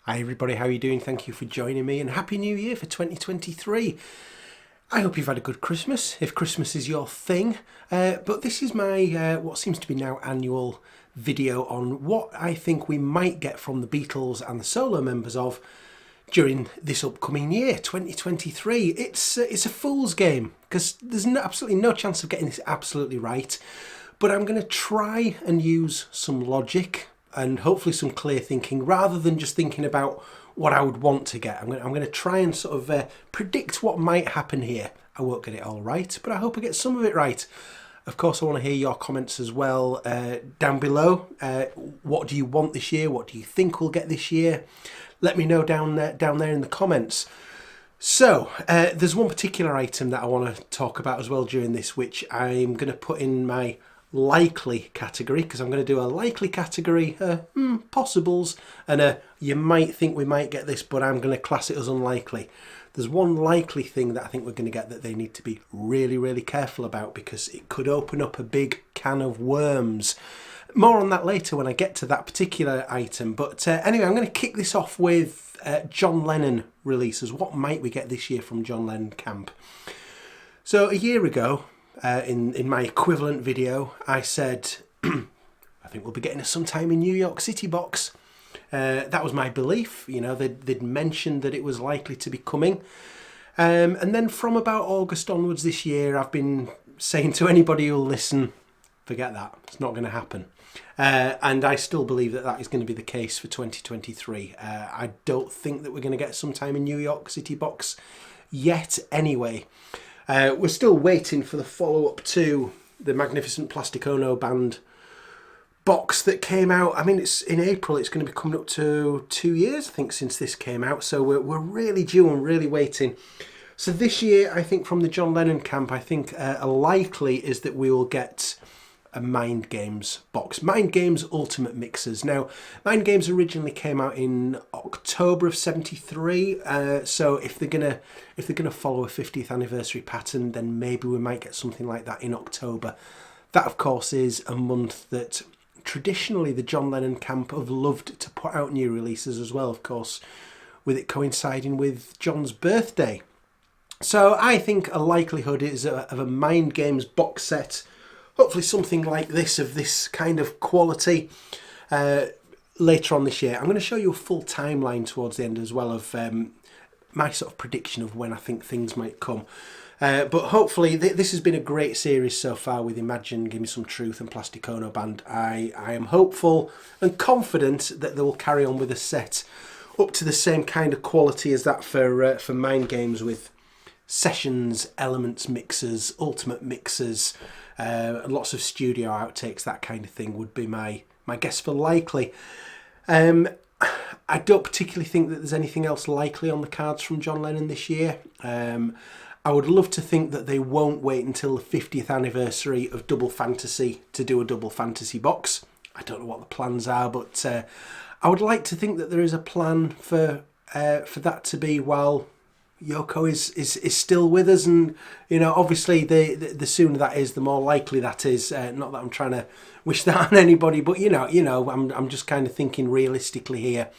Hi everybody, how are you doing? Thank you for joining me and Happy New Year for 2023. I hope you've had a good Christmas, if Christmas is your thing. But this is my, what seems to be now annual video on what I think we might get from the Beatles and the solo members of during this upcoming year, 2023. It's a fool's game because there's absolutely no chance of getting this absolutely right. But I'm going to try and use some logic and hopefully some clear thinking rather than just thinking about what I would want to get. I'm going to try and sort of predict what might happen here. I won't get it all right, but I hope I get some of it right. Of course, I want to hear your comments as well down below. What do you want this year? What do you think we'll get this year? Let me know down there in the comments. So, there's one particular item that I want to talk about as well during this, which I'm going to put in my likely category, because I'm going to do a likely category, possibles, and you might think we might get this, but I'm going to class it as unlikely. There's one likely thing that I think we're going to get that they need to be really, really careful about, because it could open up a big can of worms. More on that later when I get to that particular item. But anyway, I'm going to kick this off with John Lennon releases. What might we get this year from John Lennon camp? So a year ago, in my equivalent video, I said, I think we'll be getting it sometime in New York City box. That was my belief. You know, they'd mentioned that it was likely to be coming. And then from about August onwards this year, I've been saying to anybody who'll listen, forget that. It's not going to happen. And I still believe that that is going to be the case for 2023. I don't think that we're going to get sometime in New York City box yet anyway. We're still waiting for the follow-up to the Magnificent Plastic Ono Band box that came out. I mean, it's in April. It's going to be coming up to 2 years, I think, since this came out. So we're really due and really waiting. So this year, I think from the John Lennon camp, I think a likely is that we will get a Mind Games box. Mind Games Ultimate Mixers. Now, Mind Games originally came out in October of '73. So if they're gonna follow a 50th anniversary pattern, then maybe we might get something like that in October. That, of course, is a month that traditionally the John Lennon camp have loved to put out new releases as well, of course, with it coinciding with John's birthday. So I think a likelihood is of a Mind Games box set. Hopefully something like this, of this kind of quality, later on this year. I'm going to show you a full timeline towards the end as well of my sort of prediction of when I think things might come. But hopefully this has been a great series so far with Imagine, Give Me Some Truth and Plastic Ono Band. I am hopeful and confident that they will carry on with a set up to the same kind of quality as that for Mind Games, with sessions, elements mixers, ultimate mixers, lots of studio outtakes, that kind of thing would be my guess for likely. I don't particularly think that there's anything else likely on the cards from John Lennon this year. I would love to think that they won't wait until the 50th anniversary of Double Fantasy to do a Double Fantasy box. I don't know what the plans are, but I would like to think that there is a plan for that to be while Yoko is still with us, and you know, obviously the sooner that is, the more likely that is. Not that I'm trying to wish that on anybody, but you know, I'm just kind of thinking realistically here.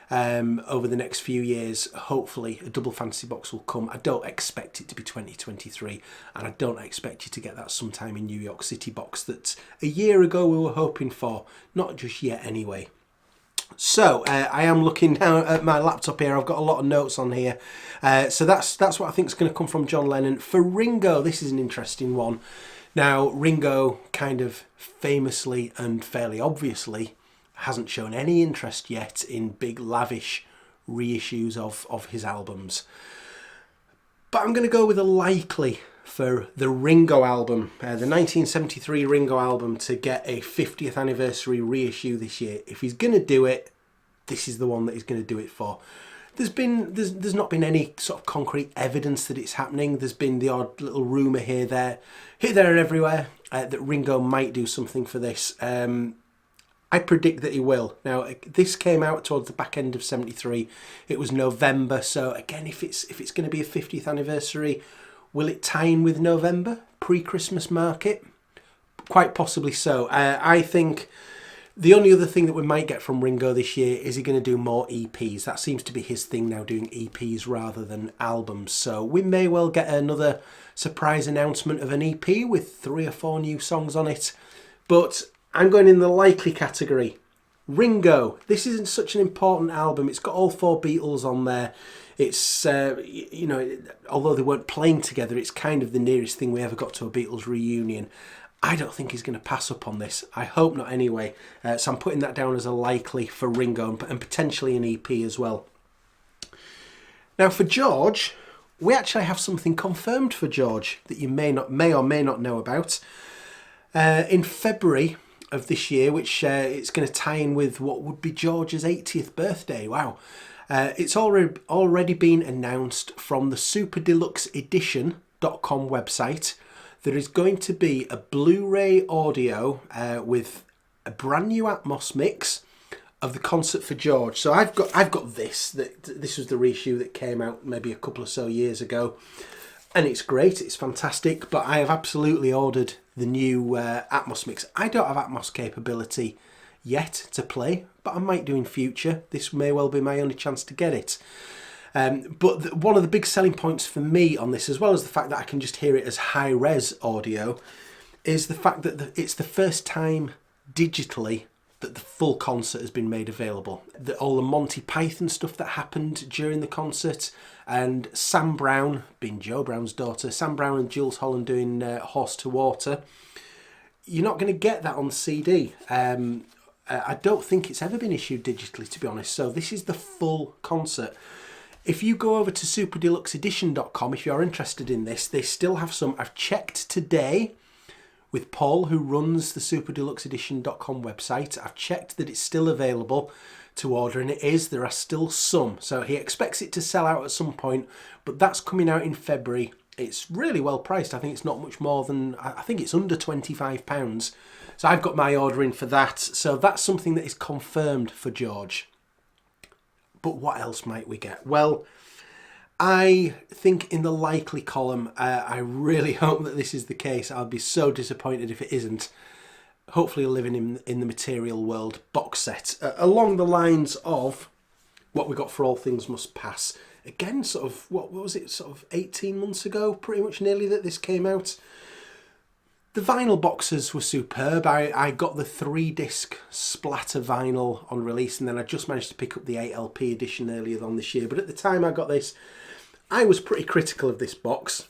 Over the next few years, hopefully a Double Fantasy box will come. I don't expect it to be 2023, and I don't expect you to get that sometime in New York City box that a year ago we were hoping for. Not just yet anyway. So I am looking down at my laptop here. I've got a lot of notes on here. So that's what I think is going to come from John Lennon. For Ringo, this is an interesting one. Now, Ringo kind of famously and fairly obviously hasn't shown any interest yet in big lavish reissues of his albums. But I'm going to go with a likely for the Ringo album, the 1973 Ringo album, to get a 50th anniversary reissue this year. If he's going to do it, this is the one that he's going to do it for. There's not been any sort of concrete evidence that it's happening. There's been the odd little rumour here, there and everywhere that Ringo might do something for this. I predict that he will. Now, this came out towards the back end of '73. It was November, so again, if it's going to be a 50th anniversary, will it tie in with November, pre-Christmas market? Quite possibly so. I think The only other thing that we might get from Ringo this year is he going to do more EPs. That seems to be his thing now, doing EPs rather than albums. So we may well get another surprise announcement of an EP with 3 or 4 new songs on it. But I'm going in the likely category. Ringo, this isn't such an important album. It's got all 4 Beatles on there. It's, although they weren't playing together, it's kind of the nearest thing we ever got to a Beatles reunion. I don't think he's going to pass up on this. I hope not anyway. So I'm putting that down as a likely for Ringo and potentially an EP as well. Now for George, we actually have something confirmed for George that you may or may not know about. In February of this year, which it's going to tie in with what would be George's 80th birthday. Wow. It's already been announced from the superdeluxeedition.com website. There is going to be a Blu-ray audio with a brand new Atmos mix of the concert for George. So I've got this. This was the reissue that came out maybe a couple or so years ago, and it's great. It's fantastic. But I have absolutely ordered the new Atmos mix. I don't have Atmos capability yet to play, but I might do in future. This may well be my only chance to get it. But one of the big selling points for me on this, as well as the fact that I can just hear it as high-res audio, is the fact that it's the first time digitally that the full concert has been made available. All the Monty Python stuff that happened during the concert, and Sam Brown, being Joe Brown's daughter, Sam Brown and Jules Holland doing Horse to Water, you're not going to get that on CD. I don't think it's ever been issued digitally, to be honest, so this is the full concert. If you go over to superdeluxeedition.com, if you're interested in this, they still have some. I've checked today with Paul, who runs the superdeluxeedition.com website. I've checked that it's still available to order, and it is. There are still some. So he expects it to sell out at some point, but that's coming out in February. It's really well priced. I think it's not much more than, I think it's under £25. So I've got my order in for that. So that's something that is confirmed for George. But what else might we get? Well, I think in the likely column, I really hope that this is the case. I'll be so disappointed if it isn't. Hopefully Living in the Material World box set. Along the lines of what we got for All Things Must Pass. Again, sort of, what was it, sort of 18 months ago, pretty much nearly, that this came out. The vinyl boxes were superb. I got the 3-disc splatter vinyl on release, and then I just managed to pick up the 8LP edition earlier on this year. But at the time I got this, I was pretty critical of this box.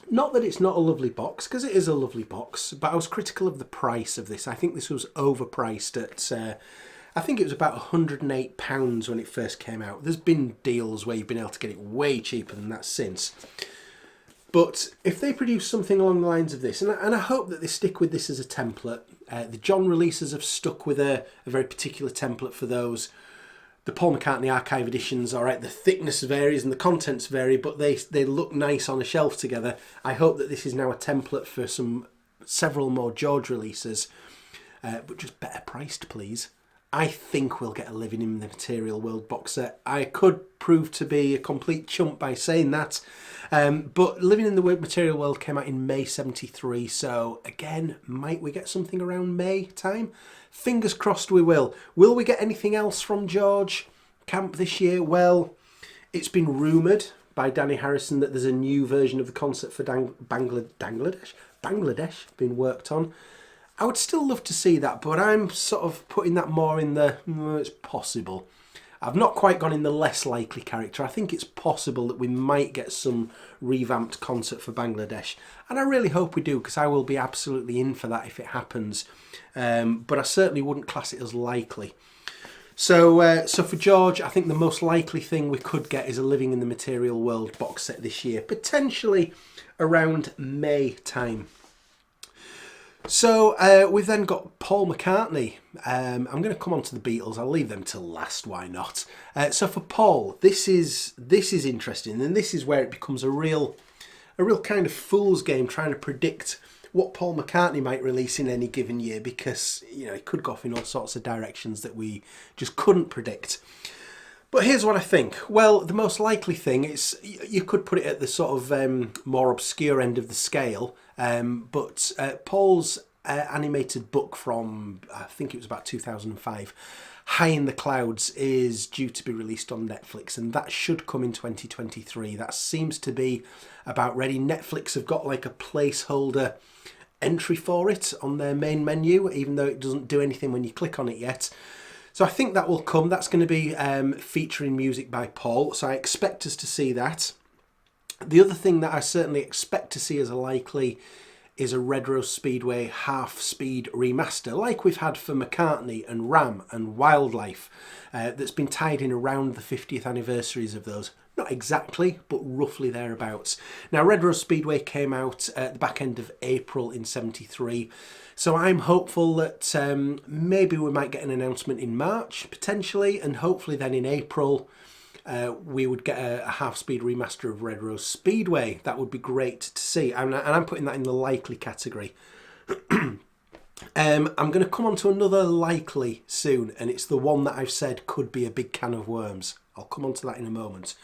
Not that it's not a lovely box, because it is a lovely box, but I was critical of the price of this. I think this was overpriced at, I think it was about £108 when it first came out. There's been deals where you've been able to get it way cheaper than that since. But if they produce something along the lines of this, and I hope that they stick with this as a template. The John releases have stuck with a very particular template for those. The Paul McCartney archive editions, all right, the thickness varies and the contents vary, but they look nice on a shelf together. I hope that this is now a template for several more George releases, but just better priced, please. I think we'll get a Living in the Material World box set. I could prove to be a complete chump by saying that. But Living in the Material World came out in May 73. So again, might we get something around May time? Fingers crossed we will. Will we get anything else from George Camp this year? Well, it's been rumoured by Danny Harrison that there's a new version of the concert for Bangladesh being worked on. I would still love to see that, but I'm sort of putting that more in the, it's possible. I've not quite gone in the less likely character. I think it's possible that we might get some revamped concert for Bangladesh. And I really hope we do, because I will be absolutely in for that if it happens. But I certainly wouldn't class it as likely. So for George, I think the most likely thing we could get is a Living in the Material World box set this year. Potentially around May time. So we've then got Paul McCartney. I'm going to come on to the Beatles. I'll leave them till last. Why not? So for Paul, this is interesting, and this is where it becomes a real kind of fool's game, trying to predict what Paul McCartney might release in any given year, because it could go off in all sorts of directions that we just couldn't predict. But here's what I think. Well, the most likely thing is, you could put it at the sort of more obscure end of the scale, but Paul's animated book from, I think it was about 2005, High in the Clouds, is due to be released on Netflix, and that should come in 2023. That seems to be about ready. Netflix have got like a placeholder entry for it on their main menu, even though it doesn't do anything when you click on it yet. So I think that will come. That's going to be featuring music by Paul, so I expect us to see that. The other thing that I certainly expect to see as a likely is a Red Rose Speedway half-speed remaster, like we've had for McCartney and Ram and Wildlife, that's been tied in around the 50th anniversaries of those. Not exactly, but roughly thereabouts. Now, Red Rose Speedway came out at the back end of April in '73, so I'm hopeful that maybe we might get an announcement in March, potentially, and hopefully then in April we would get a half-speed remaster of Red Rose Speedway. That would be great to see, and I'm putting that in the likely category. I'm going to come on to another likely soon, and it's the one that I've said could be a big can of worms. I'll come on to that in a moment.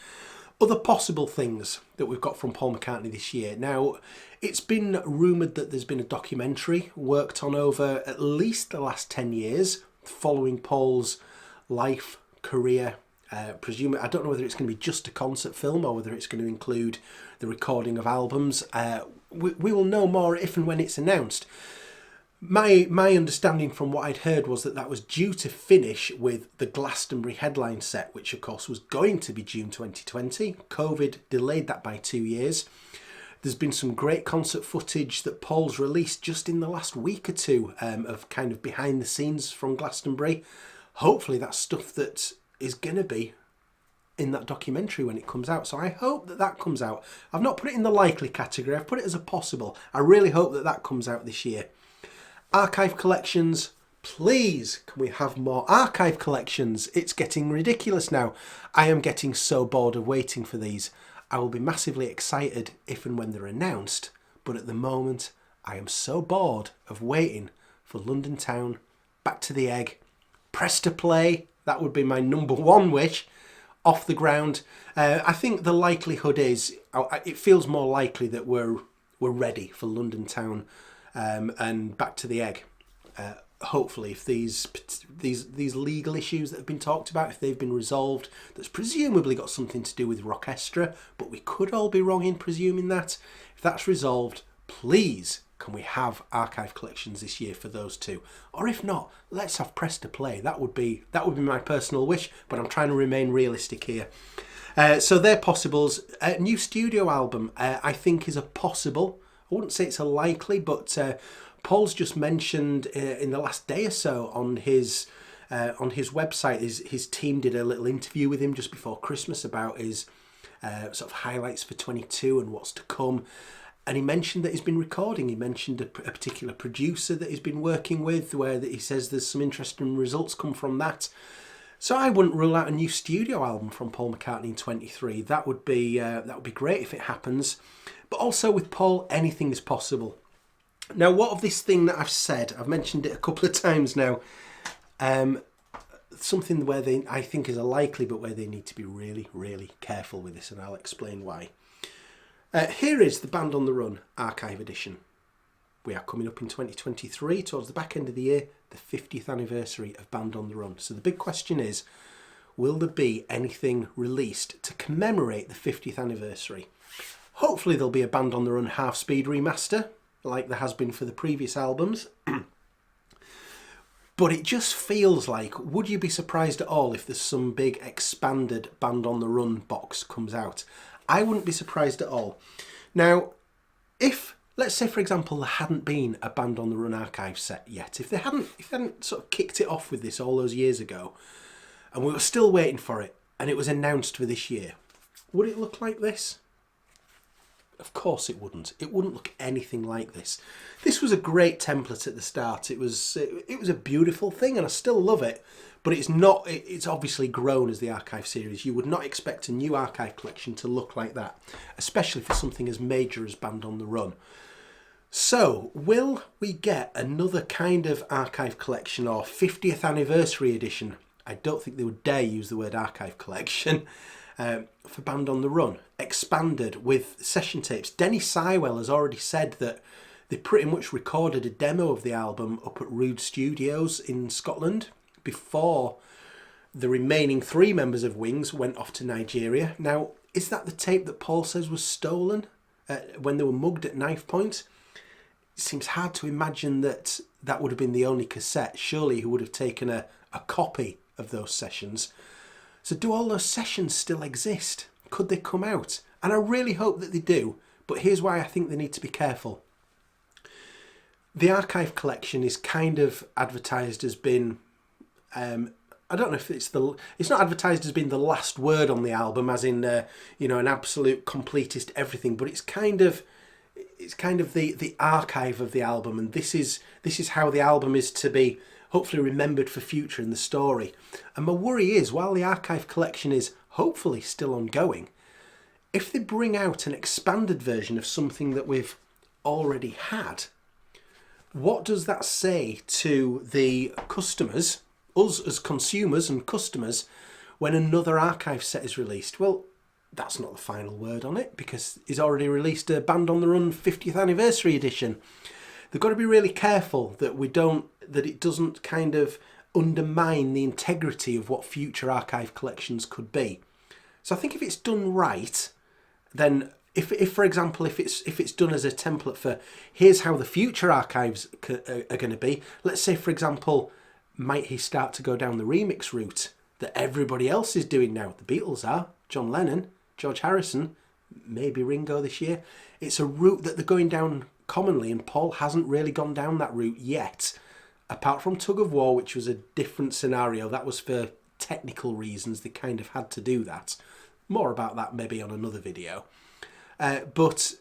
Other possible things that we've got from Paul McCartney this year. Now, it's been rumoured that there's been a documentary worked on over at least the last 10 years, following Paul's life, career. I don't know whether it's going to be just a concert film or whether it's going to include the recording of albums. We will know more if and when it's announced. My understanding from what I'd heard was that was due to finish with the Glastonbury headline set, which of course was going to be June 2020. COVID delayed that by 2 years. There's been some great concert footage that Paul's released just in the last week or two of kind of behind the scenes from Glastonbury. Hopefully that's stuff that is going to be in that documentary when it comes out. So I hope that comes out. I've not put it in the likely category. I've put it as a possible. I really hope that comes out this year. Archive collections, please, can we have more archive collections? It's getting ridiculous now. I am getting so bored of waiting for these. I will be massively excited if and when they're announced, but at the moment I am so bored of waiting for London Town, Back to the Egg, Press to Play. That would be my number one wish. Off the Ground. I think the likelihood is, it feels more likely that we're ready for London Town and Back to the Egg. Hopefully, if these legal issues that have been talked about, if they've been resolved, that's presumably got something to do with Rockestra, but we could all be wrong in presuming that. If that's resolved, please, can we have archive collections this year for those two? Or if not, let's have Press to Play. That would be my personal wish, but I'm trying to remain realistic here. So they're possibles. A new studio album, I think, is a possible. I wouldn't say it's a likely, but Paul's just mentioned in the last day or so on his website, his team did a little interview with him just before Christmas about his sort of highlights for 22 and what's to come. And he mentioned that he's been recording. He mentioned a particular producer that he's been working with, where he says there's some interesting results come from that. So I wouldn't rule out a new studio album from Paul McCartney in 23. That would be great if it happens. But also with Paul, anything is possible. Now, what of this thing that I've said? I've mentioned it a couple of times now. Something where I think is a likely, but where they need to be really, really careful with this, and I'll explain why. Here is the Band on the Run Archive Edition. We are coming up in 2023, towards the back end of the year, the 50th anniversary of Band on the Run. So the big question is, will there be anything released to commemorate the 50th anniversary? Hopefully there'll be a Band on the Run half-speed remaster, like there has been for the previous albums. But it just feels like, would you be surprised at all if there's some big expanded Band on the Run box comes out? I wouldn't be surprised at all. Now, if, let's say for example, there hadn't been a Band on the Run archive set yet, if they hadn't sort of kicked it off with this all those years ago, and we were still waiting for it, and it was announced for this year, would it look like this? Of course it wouldn't. It wouldn't look anything like this. This was a great template at the start. It was a beautiful thing, and I still love it. But it's not. It's obviously grown as the archive series. You would not expect a new archive collection to look like that, especially for something as major as Band on the Run. So, will we get another kind of archive collection or 50th anniversary edition? I don't think they would dare use the word archive collection. For Band on the Run, expanded with session tapes. Denny Sywell has already said that They pretty much recorded a demo of the album up at Rude Studios in Scotland before the remaining 3 members of Wings went off to Nigeria. Now, is that the tape that Paul says was stolen when they were mugged at knife point? It seems hard to imagine that that would have been the only cassette. Surely he would have taken a copy of those sessions. So do all those sessions still exist? Could they come out? And I really hope that they do, but here's why I think they need to be careful. The archive collection is kind of advertised as being, I don't know if it's not advertised as being the last word on the album, as in, an absolute completist everything, but it's kind of the archive of the album, and this is how the album is to be hopefully remembered for future in the story. And my worry is, while the archive collection is hopefully still ongoing, if they bring out an expanded version of something that we've already had, what does that say to the customers, us as consumers and customers, when another archive set is released? Well, that's not the final word on it, because he's already released a Band on the Run 50th anniversary edition. They've got to be really careful that it doesn't kind of undermine the integrity of what future archive collections could be. So I think if it's done right, then if for example, if it's done as a template for here's how the future archives are going to be. Let's say, for example, might he start to go down the remix route that everybody else is doing now? The Beatles are, John Lennon, George Harrison, maybe Ringo this year. It's a route that they're going down commonly, and Paul hasn't really gone down that route yet. Apart from Tug of War, which was a different scenario. That was for technical reasons. They kind of had to do that. More about that maybe on another video. But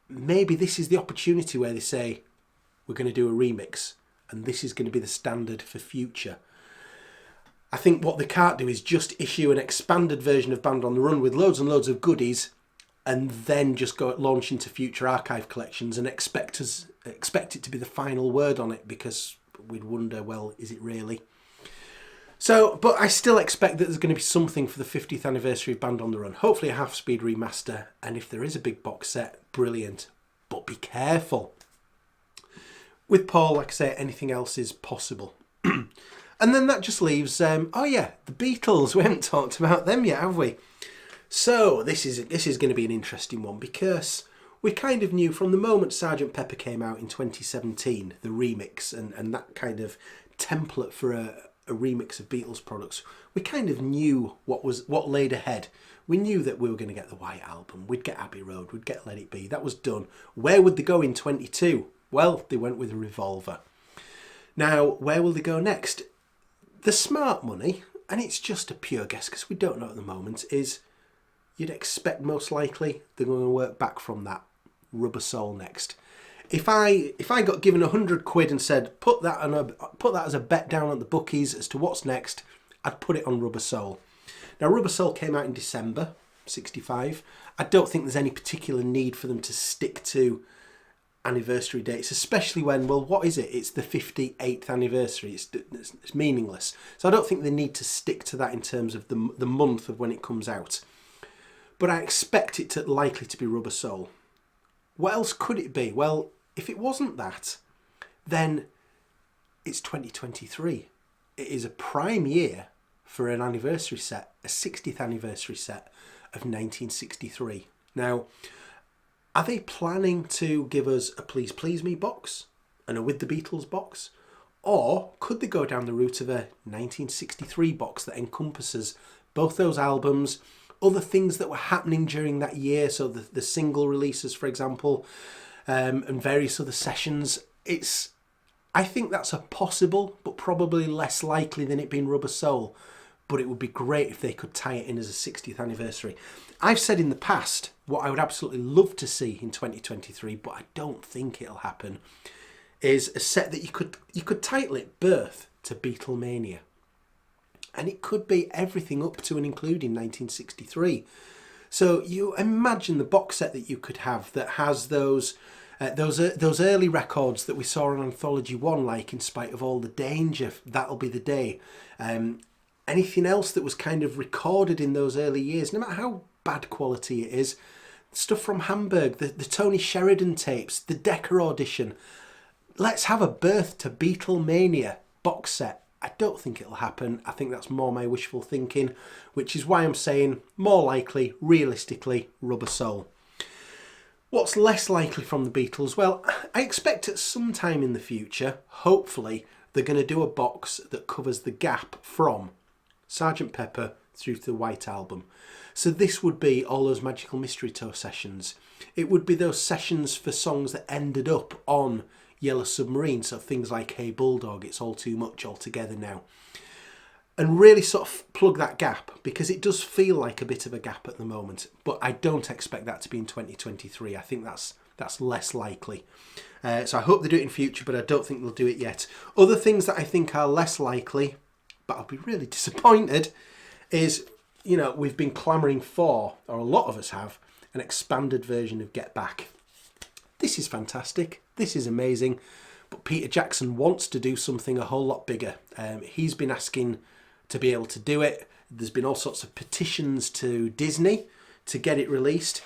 maybe this is the opportunity where they say, we're going to do a remix, and this is going to be the standard for future. I think what they can't do is just issue an expanded version of Band on the Run with loads and loads of goodies, and then just go launch into future archive collections and expect it to be the final word on it, because we'd wonder, well, is it really? So, but I still expect that there's going to be something for the 50th anniversary of Band on the Run. Hopefully a half-speed remaster, and if there is a big box set, brilliant. But be careful. With Paul, like I say, anything else is possible. And then that just leaves, the Beatles. We haven't talked about them yet, have we? So this is going to be an interesting one, because we kind of knew from the moment Sgt. Pepper came out in 2017, the remix and that kind of template for a remix of Beatles products, we kind of knew what laid ahead. We knew that we were going to get the White Album, we'd get Abbey Road, we'd get Let It Be. That was done. Where would they go in 22? Well, they went with a Revolver. Now, where will they go next? The smart money, and it's just a pure guess because we don't know at the moment, is you'd expect most likely they're going to work back from that Rubber Soul next. If I got given £100 and said put that as a bet down at the bookies as to what's next, I'd put it on Rubber Soul. Now, Rubber Soul came out in December '65. I don't think there's any particular need for them to stick to anniversary dates, especially when, well, what is it? It's the 58th anniversary. It's meaningless. So I don't think they need to stick to that in terms of the month of when it comes out. But I expect it likely to be Rubber Soul. What else could it be? Well, if it wasn't that, then it's 2023. It is a prime year for an anniversary set, a 60th anniversary set of 1963. Now, are they planning to give us a Please Please Me box and a With the Beatles box? Or could they go down the route of a 1963 box that encompasses both those albums, other things that were happening during that year, so the single releases, for example, and various other sessions? I think that's a possible, but probably less likely than it being Rubber Soul. But it would be great if they could tie it in as a 60th anniversary. I've said in the past what I would absolutely love to see in 2023, but I don't think it'll happen, is a set that you could title it Birth to Beatlemania. And it could be everything up to and including 1963. So you imagine the box set that you could have that has those early records that we saw on Anthology 1, like In Spite of All the Danger, That'll Be the Day. Anything else that was kind of recorded in those early years, no matter how bad quality it is, stuff from Hamburg, the Tony Sheridan tapes, the Decca audition. Let's have a Birth to Beatlemania box set. I don't think it'll happen. I think that's more my wishful thinking, which is why I'm saying more likely, realistically, Rubber Soul. What's less likely from the Beatles? Well, I expect at some time in the future, hopefully, they're going to do a box that covers the gap from Sgt. Pepper through to the White Album. So this would be all those Magical Mystery Tour sessions. It would be those sessions for songs that ended up on Yellow Submarine, so things like Hey Bulldog, It's All Too Much Altogether Now. And really sort of plug that gap, because it does feel like a bit of a gap at the moment. But I don't expect that to be in 2023. I think that's less likely. So I hope they do it in future, but I don't think they'll do it yet. Other things that I think are less likely, but I'll be really disappointed, is, you know, we've been clamouring for, or a lot of us have, an expanded version of Get Back. This is fantastic. This is amazing. But Peter Jackson wants to do something a whole lot bigger. He's been asking to be able to do it. There's been all sorts of petitions to Disney to get it released.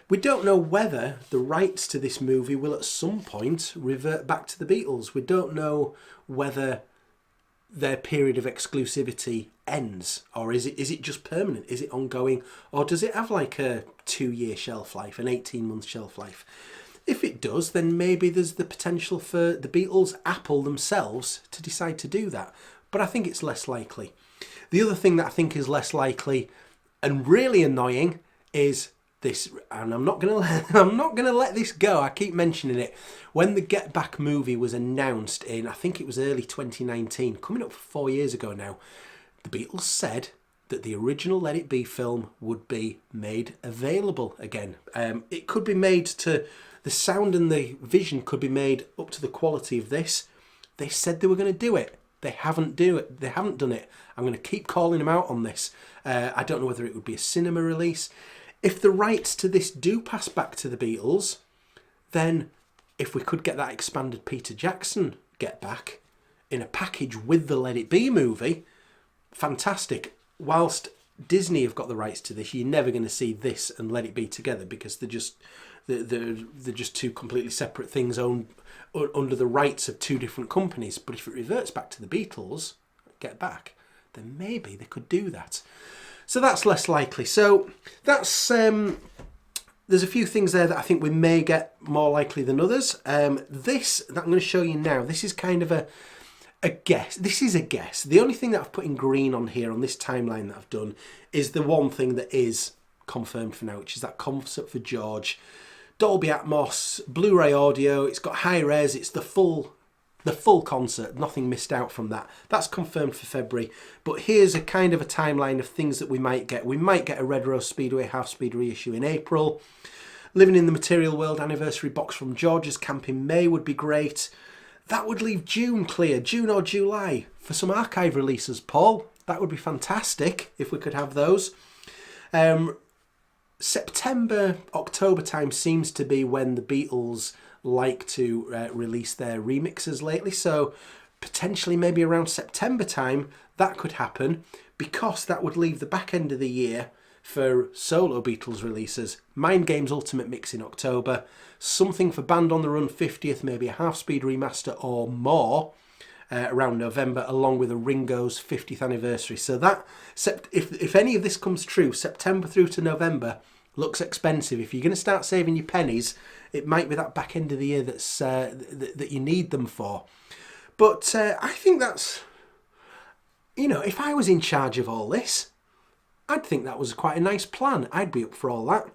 We don't know whether the rights to this movie will at some point revert back to the Beatles. We don't know whether their period of exclusivity ends, or is it just permanent? Is it ongoing, or does it have like a 2-year shelf life, an 18-month shelf life? If it does, then maybe there's the potential for the Beatles, Apple themselves, to decide to do that. But I think it's less likely. The other thing that I think is less likely and really annoying is this, and I'm not gonna let this go. I keep mentioning it. When the Get Back movie was announced in, I think it was early 2019, coming up for 4 years ago now, the Beatles said that the original Let It Be film would be made available again. It could be made to, the sound and the vision could be made up to the quality of this. They said they were going to do it. They haven't done it. I'm going to keep calling them out on this. I don't know whether it would be a cinema release. If the rights to this do pass back to the Beatles, then if we could get that expanded Peter Jackson Get Back in a package with the Let It Be movie, fantastic. Whilst Disney have got the rights to this, you're never going to see this and Let It Be together, because they're just two completely separate things owned under the rights of two different companies. But if it reverts back to the Beatles, Get Back, then maybe they could do that. So that's less likely. So that's there's a few things there that I think we may get more likely than others. This that I'm going to show you now, this is kind of a guess. This is a guess. The only thing that I've put in green on here on this timeline that I've done is the one thing that is confirmed for now, which is that Concert for George, Dolby Atmos, Blu-ray audio. It's got high res. It's the full concert. Nothing missed out from that. That's confirmed for February. But here's a kind of a timeline of things that we might get. We might get a Red Rose Speedway half-speed reissue in April. Living in the Material World anniversary box from George's Camp in May would be great. That would leave June clear, June or July, for some archive releases, Paul. That would be fantastic if we could have those. September, October time seems to be when the Beatles like to release their remixes lately. So potentially maybe around September time, that could happen, because that would leave the back end of the year for solo Beatles releases. Mind Games Ultimate Mix in October, something for Band on the Run 50th, maybe a half-speed remaster or more around November, along with a Ringo's 50th anniversary. So that, if any of this comes true, September through to November looks expensive. If you're going to start saving your pennies, it might be that back end of the year that's that you need them for. But I think that's, you know, if I was in charge of all this, I'd think that was quite a nice plan. I'd be up for all that.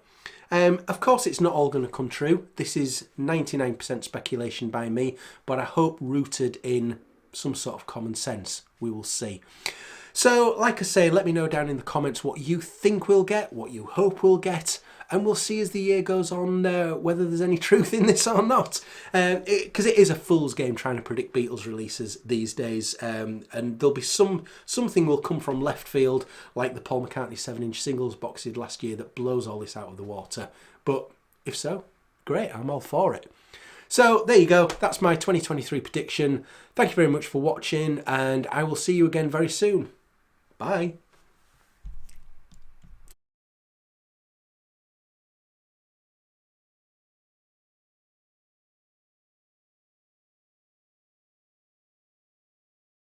Of course, it's not all going to come true. This is 99% speculation by me, but I hope rooted in some sort of common sense. We will see. So, like I say, let me know down in the comments what you think we'll get, what you hope we'll get, and we'll see as the year goes on whether there's any truth in this or not. Because it is a fool's game trying to predict Beatles releases these days, and there'll be something will come from left field, like the Paul McCartney 7-inch singles box he did last year, that blows all this out of the water. But if so, great, I'm all for it. So there you go, that's my 2023 prediction. Thank you very much for watching, and I will see you again very soon. Bye.